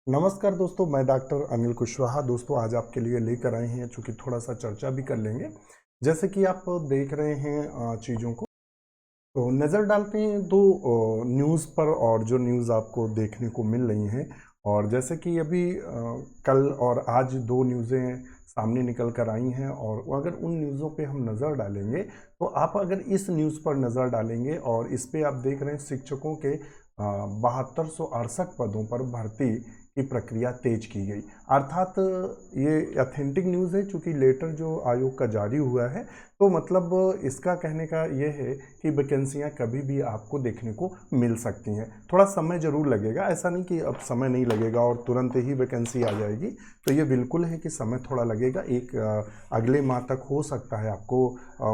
नमस्कार दोस्तों, मैं डॉक्टर अनिल कुशवाहा। दोस्तों आज आपके लिए लेकर आए हैं, चूँकि थोड़ा सा चर्चा भी कर लेंगे। जैसे कि आप देख रहे हैं चीज़ों को, तो नज़र डालते हैं दो न्यूज़ पर, और जो न्यूज़ आपको देखने को मिल रही हैं। और जैसे कि अभी कल और आज दो न्यूज़ें सामने निकल कर आई हैं, और अगर उन न्यूज़ों पे हम नज़र डालेंगे, तो आप अगर इस न्यूज़ पर नज़र डालेंगे और इस पे आप देख रहे हैं शिक्षकों के 7268 पदों पर भर्ती की प्रक्रिया तेज की गई। अर्थात ये ऑथेंटिक न्यूज़ है, चूँकि लेटर जो आयोग का जारी हुआ है, तो मतलब इसका कहने का ये है कि वैकेंसियाँ कभी भी आपको देखने को मिल सकती हैं। थोड़ा समय ज़रूर लगेगा, ऐसा नहीं कि अब समय नहीं लगेगा और तुरंत ही वैकेंसी आ जाएगी। तो ये बिल्कुल है कि समय थोड़ा लगेगा, एक अगले माह तक हो सकता है आपको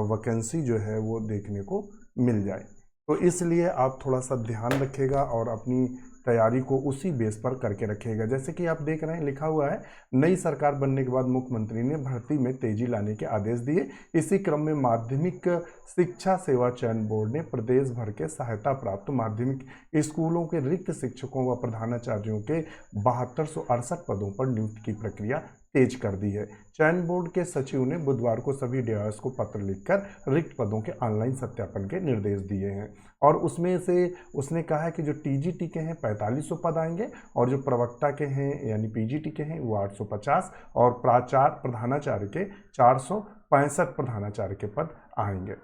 वैकेंसी जो है वो देखने को मिल जाए। तो इसलिए आप थोड़ा सा ध्यान रखिएगा और अपनी तैयारी को उसी बेस पर करके रखिएगा। जैसे कि आप देख रहे हैं, लिखा हुआ है, नई सरकार बनने के बाद मुख्यमंत्री ने भर्ती में तेजी लाने के आदेश दिए। इसी क्रम में माध्यमिक शिक्षा सेवा चयन बोर्ड ने प्रदेश भर के सहायता प्राप्त माध्यमिक स्कूलों के रिक्त शिक्षकों व प्रधानाचार्यों के 7268 पदों पर नियुक्ति की प्रक्रिया तेज कर दी है। चयन बोर्ड के सचिव ने बुधवार को सभी डीआरएस को पत्र लिखकर रिक्त पदों के ऑनलाइन सत्यापन के निर्देश दिए हैं। और उसमें से उसने कहा है कि जो टीजीटी के हैं 4500 पद आएंगे, और जो प्रवक्ता के हैं यानी पीजीटी के हैं वो 850, और प्राचार्य प्रधानाचार्य के 465 प्रधानाचार्य के पद आएंगे।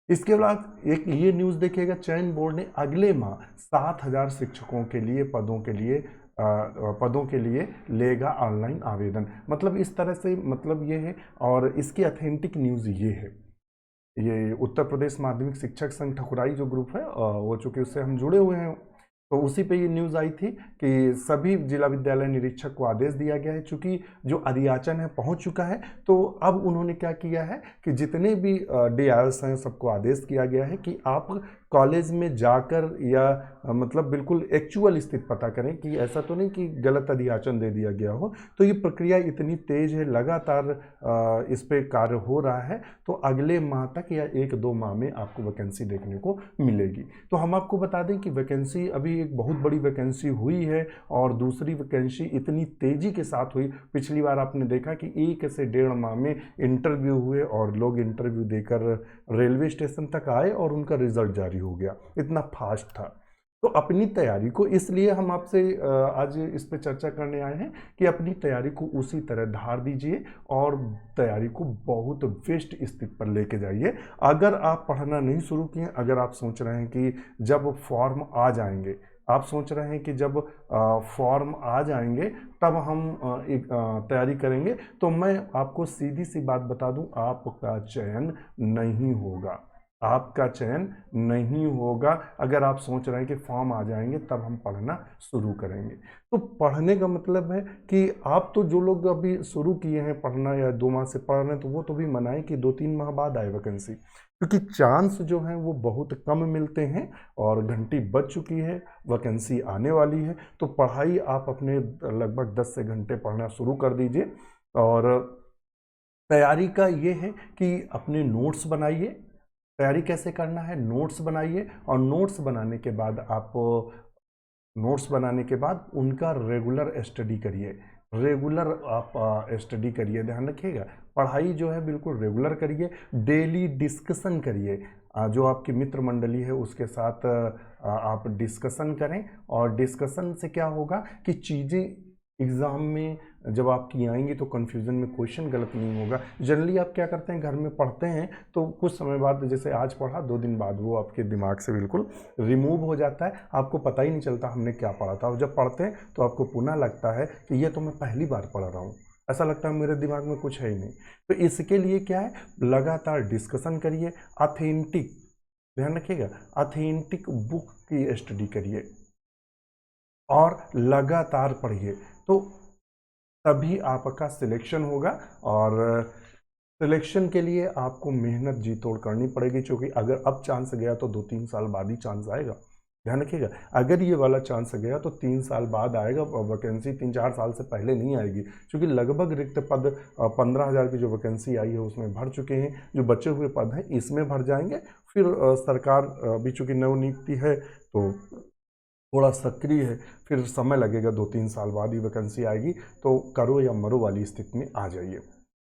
इसके बाद एक ये न्यूज़ देखिएगा, चयन बोर्ड ने अगले माह 7000 शिक्षकों के लिए पदों के लिए लेगा ऑनलाइन आवेदन। मतलब इस तरह से, मतलब ये है। और इसकी अथेंटिक न्यूज़ ये है, ये उत्तर प्रदेश माध्यमिक शिक्षक संघ ठकुराई जो ग्रुप है, वो चूँकि उससे हम जुड़े हुए हैं, तो उसी पे ये न्यूज़ आई थी कि सभी जिला विद्यालय निरीक्षक को आदेश दिया गया है। चूँकि जो अधियाचन है पहुंच चुका है, तो अब उन्होंने क्या किया है कि जितने भी डीआईएस हैं सबको आदेश किया गया है कि आप कॉलेज में जाकर या मतलब बिल्कुल एक्चुअल स्थिति पता करें, कि ऐसा तो नहीं कि गलत अधियाचन दे दिया गया हो। तो ये प्रक्रिया इतनी तेज है, लगातार इस पे कार्य हो रहा है, तो अगले माह तक या 1-2 माह में आपको वैकेंसी देखने को मिलेगी। तो हम आपको बता दें कि वैकेंसी अभी एक बहुत बड़ी वैकेंसी हुई है, और दूसरी वैकेंसी इतनी तेज़ी के साथ हुई। पिछली बार आपने देखा कि 1 से 1.5 माह में इंटरव्यू हुए, और लोग इंटरव्यू देकर रेलवे स्टेशन तक आए और उनका रिजल्ट जारी हो गया, इतना फास्ट था। तो अपनी तैयारी को, इसलिए हम आपसे आज इस पे चर्चा करने आए हैं कि अपनी तैयारी को उसी तरह धार दीजिए और तैयारी को बहुत बेस्ट स्थिति पर लेके जाइए। अगर आप पढ़ना नहीं शुरू किए, अगर आप सोच रहे हैं कि जब फॉर्म आ जाएंगे, आप सोच रहे हैं कि जब फॉर्म आ जाएंगे तब हम एक तैयारी करेंगे, तो मैं आपको सीधी सी बात बता दूं, आपका चयन नहीं होगा। आपका चयन नहीं होगा। अगर आप सोच रहे हैं कि फॉर्म आ जाएंगे तब हम पढ़ना शुरू करेंगे, तो पढ़ने का मतलब है कि आप तो, जो लोग अभी शुरू किए हैं पढ़ना या 2 माह से पढ़ रहे हैं, तो वो तो भी मनाएं कि 2-3 माह बाद आए वैकेंसी, क्योंकि चांस जो हैं वो बहुत कम मिलते हैं, और घंटी बज चुकी है, वैकेंसी आने वाली है। तो पढ़ाई आप अपने लगभग 10 से घंटे पढ़ना शुरू कर दीजिए। और तैयारी का ये है कि अपने नोट्स बनाइए। तैयारी कैसे करना है, नोट्स बनाइए, और नोट्स बनाने के बाद उनका रेगुलर स्टडी करिए। रेगुलर आप स्टडी करिए, ध्यान रखिएगा। पढ़ाई जो है बिल्कुल रेगुलर करिए। डेली डिस्कशन करिए, जो आपकी मित्र मंडली है उसके साथ आप डिस्कशन करें। और डिस्कशन से क्या होगा कि चीज़ें एग्ज़ाम में जब आपकी आएंगी तो कन्फ्यूज़न में क्वेश्चन गलत नहीं होगा। जनरली आप क्या करते हैं, घर में पढ़ते हैं तो कुछ समय बाद, जैसे आज पढ़ा, 2 दिन बाद वो आपके दिमाग से बिल्कुल रिमूव हो जाता है, आपको पता ही नहीं चलता हमने क्या पढ़ा था। और जब पढ़ते हैं तो आपको पुनः लगता है कि ये तो मैं पहली बार पढ़ रहा हूँ, ऐसा लगता है मेरे दिमाग में कुछ है ही नहीं। तो इसके लिए क्या है, लगातार डिस्कशन करिए। ऑथेंटिक, ध्यान रखिएगा, ऑथेंटिक बुक की स्टडी करिए और लगातार पढ़िए, तो तभी आपका सिलेक्शन होगा। और सिलेक्शन के लिए आपको मेहनत जी तोड़ करनी पड़ेगी, क्योंकि अगर अब चांस गया तो 2-3 साल बाद ही चांस आएगा। ध्यान रखिएगा, अगर ये वाला चांस गया तो 3 साल बाद आएगा, और वैकेंसी 3-4 साल से पहले नहीं आएगी, क्योंकि लगभग रिक्त पद 15,000 की जो वैकेंसी आई है उसमें भर चुके हैं। जो बचे हुए पद हैं इसमें भर जाएंगे। फिर सरकार अभी चूँकि नवनियुक्ति है, तो थोड़ा सक्रिय है, फिर समय लगेगा, 2-3 साल बाद ही वैकेंसी आएगी, तो करो या मरो वाली स्थिति में आ जाइए।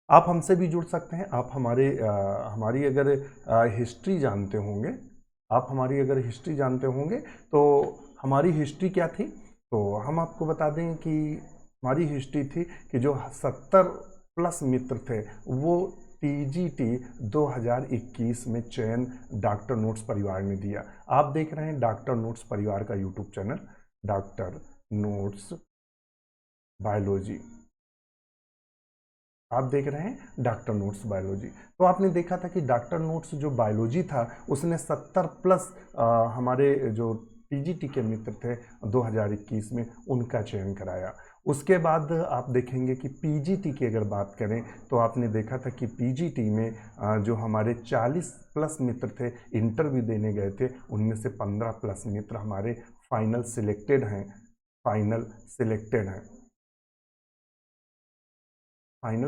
आप हमसे भी जुड़ सकते हैं। आप हमारी अगर हिस्ट्री जानते होंगे, आप हमारी अगर हिस्ट्री जानते होंगे तो हमारी हिस्ट्री क्या थी, तो हम आपको बता दें कि हमारी हिस्ट्री थी कि जो 70+ मित्र थे वो टीजीटी 2021 में चयन डॉक्टर नोट्स परिवार ने दिया। आप देख रहे हैं डॉक्टर नोट्स परिवार का YouTube channel, doctor notes biology. आप देख रहे हैं डॉक्टर नोट्स बायोलॉजी। तो आपने देखा था कि डॉक्टर नोट्स जो बायोलॉजी था उसने 70+ हमारे जो टीजीटी के मित्र थे 2021 में उनका चयन कराया। उसके बाद आप देखेंगे कि पीजीटी की अगर बात करें तो आपने देखा था कि पीजीटी में जो हमारे 40+ मित्र थे इंटरव्यू देने गए थे, उनमें से 15+ मित्र हमारे फाइनल सिलेक्टेड हैं, फाइनल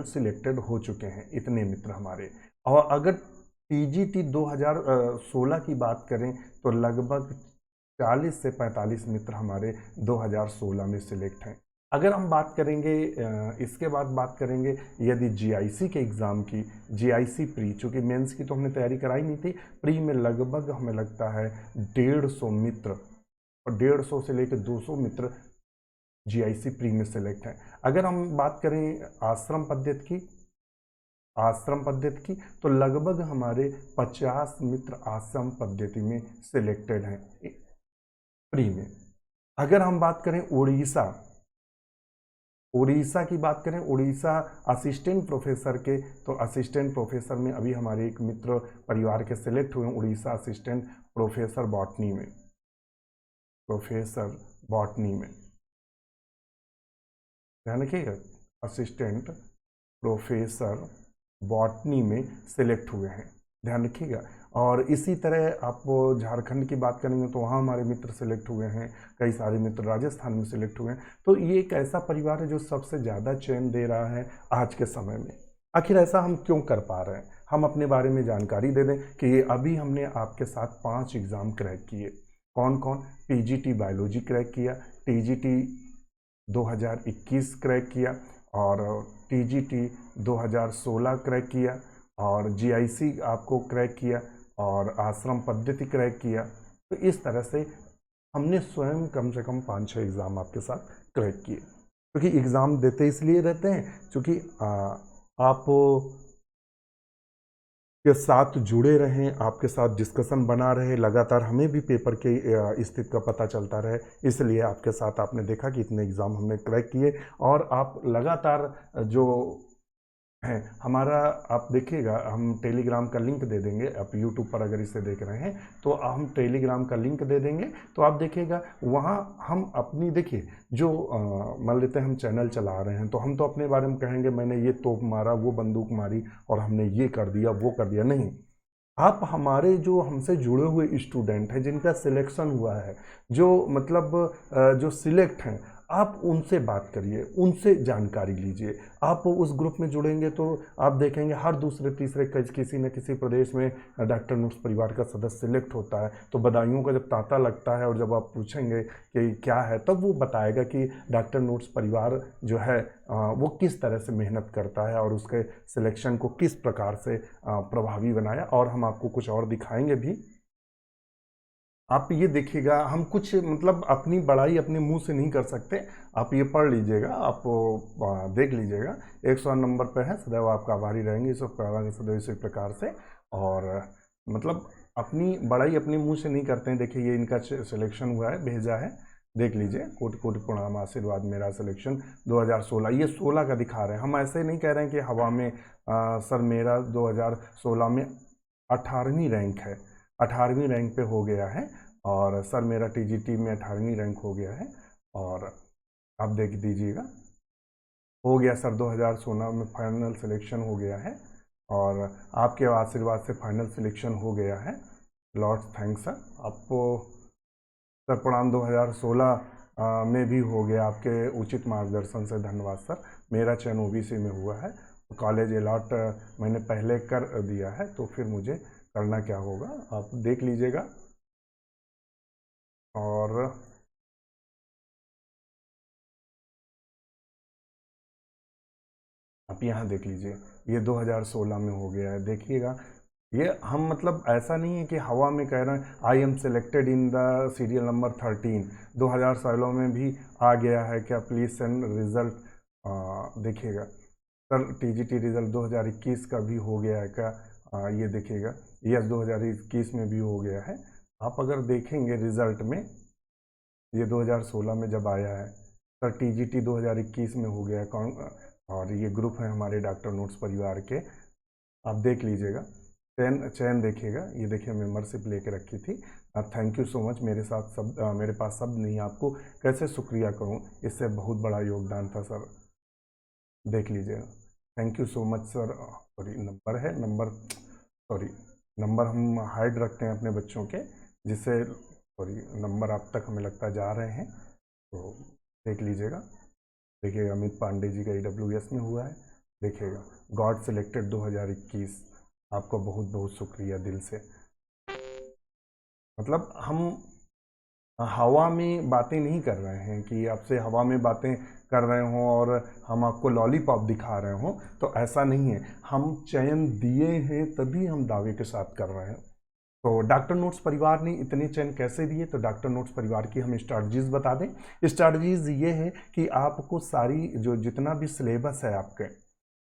सिलेक्टेड हो चुके हैं इतने मित्र हमारे। और अगर टीजीटी 2016 की बात करें तो लगभग 40 से 45 मित्र हमारे 2016 में सिलेक्ट हैं। अगर हम बात करेंगे इसके बाद बात करेंगे यदि जीआईसी के एग्ज़ाम की, जीआईसी प्री, चूँकि मेंस की तो हमने तैयारी कराई नहीं थी, प्री में लगभग हमें लगता है 150 मित्र, और 150 से लेकर 200 मित्र जीआईसी प्री में सेलेक्ट हैं। अगर हम बात करें आश्रम पद्धति की तो लगभग हमारे 50 मित्र आश्रम पद्धति में सिलेक्टेड हैं प्री में। अगर हम बात करें उड़ीसा की बात करें, उड़ीसा असिस्टेंट प्रोफेसर के, तो असिस्टेंट प्रोफेसर में अभी हमारे एक मित्र परिवार के सिलेक्ट हुए हैं, उड़ीसा असिस्टेंट प्रोफेसर बॉटनी में ध्यान रखिएगा, असिस्टेंट प्रोफेसर बॉटनी में सिलेक्ट हुए हैं, ध्यान रखिएगा। और इसी तरह आप झारखंड की बात करेंगे तो वहाँ हमारे मित्र सिलेक्ट हुए हैं, कई सारे मित्र राजस्थान में सिलेक्ट हुए हैं। तो ये एक ऐसा परिवार है जो सबसे ज़्यादा चयन दे रहा है आज के समय में। आखिर ऐसा हम क्यों कर पा रहे हैं, हम अपने बारे में जानकारी दे दें कि अभी हमने आपके साथ 5 एग्ज़ाम क्रैक किए। कौन कौन? पीजीटी बायोलॉजी क्रैक किया, टीजीटी 2021 क्रैक किया, और टीजीटी 2016 क्रैक किया, और जीआईसी आपको क्रैक किया, और आश्रम पद्धति क्रैक किया। तो इस तरह से हमने स्वयं कम से कम 5-6 एग्ज़ाम आपके साथ क्रैक किए। क्योंकि एग्ज़ाम देते इसलिए रहते हैं क्योंकि आप के साथ जुड़े रहें, आपके साथ डिस्कशन बना रहे, लगातार हमें भी पेपर के स्थिति का पता चलता रहे, इसलिए आपके साथ आपने देखा कि इतने एग्ज़ाम हमने क्रैक किए। और आप लगातार जो हैं हमारा, आप देखिएगा हम टेलीग्राम का लिंक दे देंगे, आप यूट्यूब पर अगर इसे देख रहे हैं तो हम टेलीग्राम का लिंक दे देंगे, तो आप देखिएगा वहाँ हम अपनी, देखिए जो मान लेते हैं हम चैनल चला रहे हैं तो हम तो अपने बारे में कहेंगे मैंने ये तोप मारा, वो बंदूक मारी, और हमने ये कर दिया, वो कर दिया, नहीं। आप हमारे जो हमसे जुड़े हुए स्टूडेंट हैं जिनका सिलेक्शन हुआ है, जो मतलब जो सिलेक्ट हैं, आप उनसे बात करिए, उनसे जानकारी लीजिए। आप उस ग्रुप में जुड़ेंगे तो आप देखेंगे हर दूसरे तीसरे किसी न किसी प्रदेश में डॉक्टर नोट्स परिवार का सदस्य सिलेक्ट होता है। तो बधाइयों का जब तांता लगता है और जब आप पूछेंगे कि क्या है, तब वो बताएगा कि डॉक्टर नोट्स परिवार जो है वो किस तरह से मेहनत करता है और उसके सिलेक्शन को किस प्रकार से प्रभावी बनाया। और हम आपको कुछ और दिखाएंगे भी। आप ये देखिएगा, हम कुछ मतलब अपनी बड़ाई अपने मुंह से नहीं कर सकते, आप ये पढ़ लीजिएगा, आप देख लीजिएगा। 100 नंबर पे है, सदैव आपका आभारी रहेंगे, सब कराएंगे सदैव इसी प्रकार से। और मतलब अपनी बड़ाई अपने मुंह से नहीं करते हैं। देखिए ये इनका सिलेक्शन हुआ है, भेजा है, देख लीजिए। कोटि कोटि प्रणाम, आशीर्वाद, मेरा सिलेक्शन 2016, ये 16 का दिखा रहे हैं। हम ऐसे नहीं कह रहे हैं कि हवा में सर मेरा 2016 में 18वीं रैंक है, 18वीं रैंक पे हो गया है, और सर मेरा टीजीटी में 18वीं रैंक हो गया है। और आप देख दीजिएगा, हो गया सर 2016 में फाइनल सिलेक्शन हो गया है, और आपके आशीर्वाद से फाइनल सिलेक्शन हो गया है। लॉर्ड्स थैंक्स सर, आपको सर प्रणाम 2016 में भी हो गया, आपके उचित मार्गदर्शन से धन्यवाद सर। मेरा चयन ओबीसी में हुआ है, कॉलेज अलॉट मैंने पहले कर दिया है, तो फिर मुझे करना क्या होगा आप देख लीजिएगा। और आप यहाँ देख लीजिए, ये 2016 में हो गया है। देखिएगा, ये हम मतलब ऐसा नहीं है कि हवा में कह रहे हैं I am selected in the serial number 13, 2016 में भी आ गया है क्या, प्लीज़ सेंड रिजल्ट। देखिएगा सर, टीजीटी रिजल्ट 2021 का भी हो गया है क्या, ये देखिएगा, यस 2021 में भी हो गया है। आप अगर देखेंगे रिजल्ट में, ये 2016 में जब आया है सर, टीजीटी 2021 में हो गया है कौन, और ये ग्रुप है हमारे डॉक्टर नोट्स परिवार के, आप देख लीजिएगा, चयन देखिएगा, ये देखिए मेंबरशिप लेके रखी थी। थैंक यू सो मच, मेरे साथ मेरे पास शब्द नहीं, आपको कैसे शुक्रिया करूं, इससे बहुत बड़ा योगदान था सर। देख लीजिएगा, thank you so much sir. Sorry, number हम हाइड रखते हैं अपने बच्चों के, जिससे सॉरी नंबर आप तक हमें लगता है जा रहे हैं, तो देख लीजिएगा। देखिए अमित पांडे जी का EWS में हुआ है, देखिएगा गॉड सिलेक्टेड 2021, आपको बहुत बहुत शुक्रिया दिल से। मतलब हम हवा में बातें नहीं कर रहे हैं कि आपसे हवा में बातें कर रहे हों और हम आपको लॉलीपॉप दिखा रहे हों, तो ऐसा नहीं है। हम चयन दिए हैं तभी हम दावे के साथ कर रहे हैं। तो डॉक्टर नोट्स परिवार ने इतने चयन कैसे दिए, तो डॉक्टर नोट्स परिवार की हम स्ट्रैटेजीज बता दें। स्ट्रैटेजीज ये है कि आपको सारी जो जितना भी सिलेबस है आपके,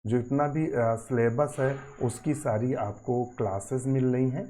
जो इतना भी सिलेबस है उसकी सारी आपको क्लासेस मिल रही हैं,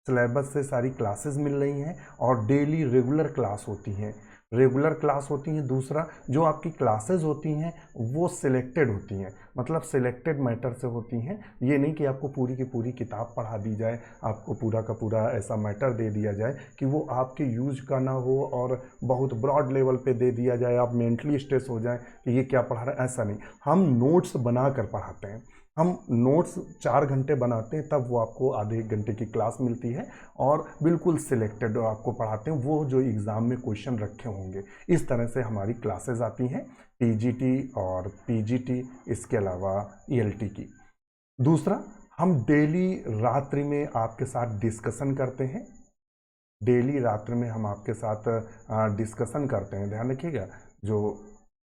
सिलेबस से सारी क्लासेस मिल रही हैं, और डेली रेगुलर क्लास होती हैं, दूसरा जो आपकी क्लासेस होती हैं वो सिलेक्टेड होती हैं, मतलब सिलेक्टेड मैटर से होती हैं। ये नहीं कि आपको पूरी की पूरी किताब पढ़ा दी जाए, आपको पूरा का पूरा ऐसा मैटर दे दिया जाए कि वो आपके यूज का ना हो और बहुत ब्रॉड लेवल पे दे दिया जाए, आप मेंटली स्ट्रेस हो जाए कि ये क्या पढ़ा रहे हैं, ऐसा नहीं। हम नोट्स बना कर पढ़ाते हैं, हम नोट्स 4 घंटे बनाते हैं, तब वो आपको आधे 1 घंटे की क्लास मिलती है, और बिल्कुल सिलेक्टेड आपको पढ़ाते हैं वो जो एग्ज़ाम में क्वेश्चन रखे होंगे। इस तरह से हमारी क्लासेस आती हैं, टीजीटी और पीजीटी, इसके अलावा ELT की। दूसरा, हम डेली रात्रि में आपके साथ डिस्कशन करते हैं, डिस्कशन करते हैं, ध्यान रखिएगा। जो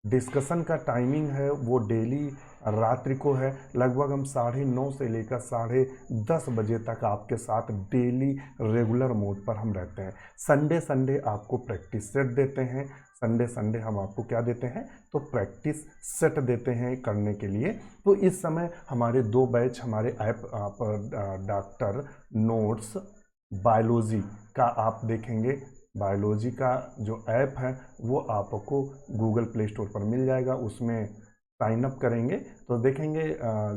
डिस्कशन का टाइमिंग है वो डेली रात्रि को है, लगभग हम 9:30 से लेकर 10:30 बजे तक आपके साथ डेली रेगुलर मोड पर हम रहते हैं। संडे आपको प्रैक्टिस सेट देते हैं, संडे हम आपको क्या देते हैं, तो प्रैक्टिस सेट देते हैं करने के लिए। तो इस समय हमारे 2 बैच हमारे ऐप डॉक्टर नोट्स बायोलॉजी का आप देखेंगे, बायोलॉजी का जो ऐप है वो आपको गूगल प्ले स्टोर पर मिल जाएगा। उसमें साइन अप करेंगे तो देखेंगे,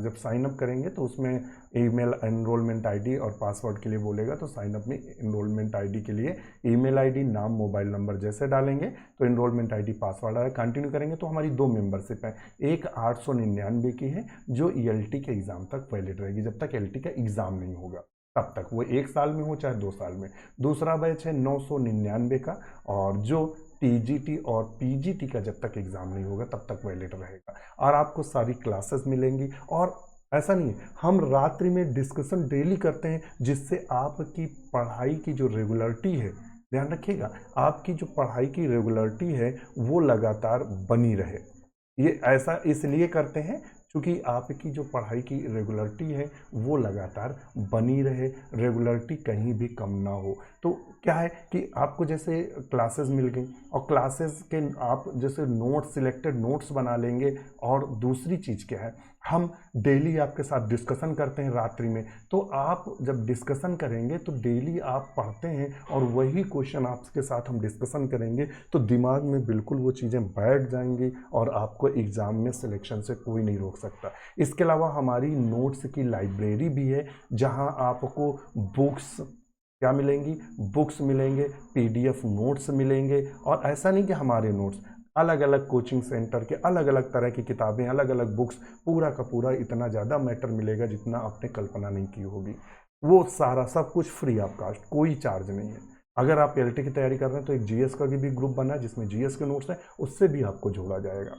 जब साइन अप करेंगे तो उसमें ईमेल एनरोलमेंट आईडी और पासवर्ड के लिए बोलेगा, तो साइन अप में एनरोलमेंट आईडी के लिए ईमेल आईडी, नाम, मोबाइल नंबर जैसे डालेंगे तो एनरोलमेंट आईडी, पासवर्ड आएगा। कंटिन्यू करेंगे तो हमारी 2 मेंबरशिप है, एक 899 की है जो ELT के एग्ज़ाम तक वैलिड रहेगी, जब तक ELT का एग्ज़ाम नहीं होगा तब तक, वो 1 साल में हो चाहे 2 साल में। दूसरा बैच है 999 का, और जो TGT और PGT का जब तक एग्ज़ाम नहीं होगा तब तक वैलिड रहेगा, और आपको सारी क्लासेस मिलेंगी। और ऐसा नहीं है, हम रात्रि में डिस्कशन डेली करते हैं, जिससे आपकी पढ़ाई की जो रेगुलरिटी है, ध्यान रखिएगा, आपकी जो पढ़ाई की रेगुलरिटी है वो लगातार बनी रहे। ये ऐसा इसलिए करते हैं क्योंकि आपकी जो पढ़ाई की रेगुलरिटी है वो लगातार बनी रहे, रेगुलरिटी कहीं भी कम ना हो। तो क्या है कि आपको जैसे क्लासेस मिल गई, और क्लासेस के आप जैसे नोट्स, सिलेक्टेड नोट्स बना लेंगे, और दूसरी चीज़ क्या है, हम डेली आपके साथ डिस्कशन करते हैं रात्रि में, तो आप जब डिस्कशन करेंगे तो डेली आप पढ़ते हैं, और वही क्वेश्चन आपके साथ हम डिस्कशन करेंगे तो दिमाग में बिल्कुल वो चीज़ें बैठ जाएंगी, और आपको एग्ज़ाम में सिलेक्शन से कोई नहीं रोक सकता। इसके अलावा हमारी नोट्स की लाइब्रेरी भी है, जहां आपको बुक्स क्या मिलेंगी, बुक्स मिलेंगे, PDF नोट्स मिलेंगे। और ऐसा नहीं कि हमारे नोट्स, अलग अलग कोचिंग सेंटर के अलग अलग तरह की किताबें, अलग अलग बुक्स, पूरा का पूरा इतना ज़्यादा मैटर मिलेगा जितना आपने कल्पना नहीं की होगी। वो सारा सब कुछ फ्री ऑफ कास्ट, कोई चार्ज नहीं है। अगर आप ELT की तैयारी कर रहे हैं तो एक GS का भी ग्रुप बना है जिसमें GS के नोट्स हैं, उससे भी आपको जोड़ा जाएगा।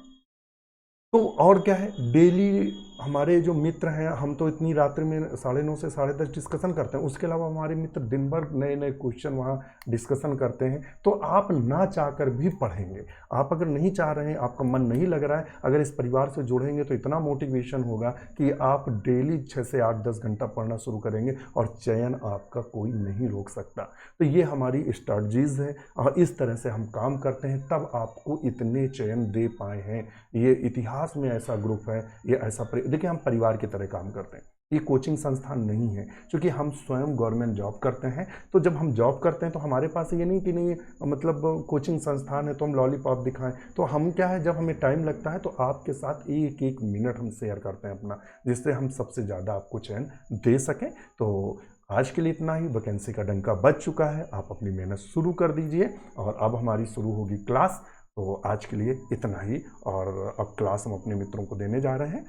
तो और क्या है, डेली हमारे जो मित्र हैं, हम तो इतनी रात्रि में 9:30 से 10:30 डिस्कशन करते हैं, उसके अलावा हमारे मित्र दिन भर नए नए क्वेश्चन वहाँ डिस्कशन करते हैं। तो आप ना चाहकर भी पढ़ेंगे। आप अगर नहीं चाह रहे हैं, आपका मन नहीं लग रहा है, अगर इस परिवार से जुड़ेंगे तो इतना मोटिवेशन होगा कि आप डेली 6 से 8-10 घंटा पढ़ना शुरू करेंगे और चयन आपका कोई नहीं रोक सकता। तो ये हमारी स्ट्रैटेजीज है और इस तरह से हम काम करते हैं, तब आपको इतने चयन दे पाए हैं। ये इतिहास में ऐसा ग्रुप है, ये ऐसा देखिए, हम परिवार की तरह काम करते हैं। ये कोचिंग संस्थान नहीं है, क्योंकि हम स्वयं गवर्नमेंट जॉब करते हैं। तो जब हम जॉब करते हैं तो हमारे पास ये नहीं कि नहीं मतलब कोचिंग संस्थान है तो हम लॉलीपॉप दिखाएं। तो हम क्या है, जब हमें टाइम लगता है तो आपके साथ एक एक मिनट हम शेयर करते हैं अपना, जिससे हम सबसे ज़्यादा आपको चयन दे सकें। तो आज के लिए इतना ही। वैकेंसी का डंका बज चुका है, आप अपनी मेहनत शुरू कर दीजिए और अब हमारी शुरू होगी क्लास। तो आज के लिए इतना ही, और अब क्लास हम अपने मित्रों को देने जा रहे हैं।